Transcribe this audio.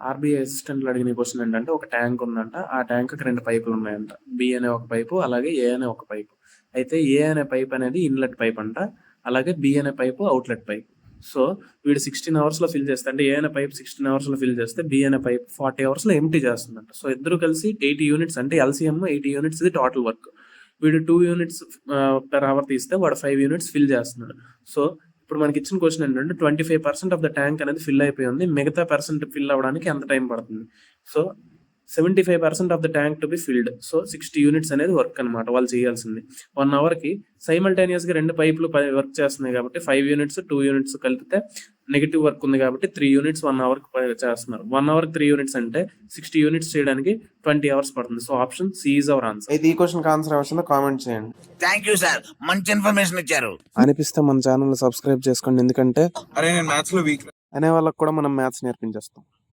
RBI అసిస్టెంట్లు అడిగిన question ఏంటంటే, ఒక ట్యాంక్ ఉందంట. ఆ ట్యాంక్‌కి 2 పైపులు ఉన్నాయంట. బి అనే ఒక పైపు, అలాగే ఏ అనే ఒక పైపు. అయితే ఏ అనే పైప్ అనేది ఇన్‌లెట్ పైప్ అంట. అలాగే బి అనే పైపు అవుట్‌లెట్ పైప్. సో, వీడు 16 అవర్స్‌లో ఫిల్ చేస్తే, అంటే ఏ అనే పైప్ 16 అవర్స్‌లో ఫిల్ చేస్తే, బి అనే పైప్ 40 అవర్స్‌లో ఎంప్టీ చేస్తుందంట. సో, ఇద్దరు కలిసి 80 యూనిట్స్, అంటే ఎల్‌సీఎం 80 యూనిట్స్ ఇది టోటల్ వర్క్. వీడు 2 యూనిట్స్ పెర్ అవర్ తీస్తే వాడు 5 యూనిట్స్ ఫిల్ చేస్తున్నాడు. సో, ఇప్పుడు మనకి ఇచ్చిన క్వశ్చన్ ఏంటంటే 25% ఆఫ్ ద ట్యాంక్ అనేది ఫిల్ అయిపోయి ఉంది. మిగతా పర్సెంట్ ఫిల్ అవ్వడానికి ఎంత టైం పడుతుంది? So, 75% of the tank to be filled. So, 60 units అనేది వర్క్ అనమాట వాళ్ళు చేయాల్సింది. 1 అవర్‌కి సైమల్టేనియస్‌గా 2 పైపులు వర్క్ చేస్తున్నాయి కాబట్టి 5 యూనిట్స్, 2 యూనిట్స్ కలిపితే నెగెటివ్ వర్క్ ఉంది కాబట్టి 3 యూనిట్స్ 1 అవర్‌కి చేస్తున్నారు. 1 అవర్‌కి 3 యూనిట్స్ అంటే 60 యూనిట్స్ చేయడానికి 20 అవర్స్ పడుతుంది. So, option C is our answer. అయితే ఈ క్వశ్చన్కి ఆన్సర్ ఏమొచ్చిందో కామెంట్ చేయండి. థ్యాంక్ యూ సార్, మంచి ఇన్ఫర్మేషన్ ఇచ్చారు. అనిపిస్తే మన ఛానల్ సబ్స్క్రైబ్ చేసుకోండి, ఎందుకంటే అరే నేను మ్యాథ్స్ లో వీక్. అనే వాళ్ళకి కూడా మనం మ్యాథ్స్ నేర్పించేస్తాం.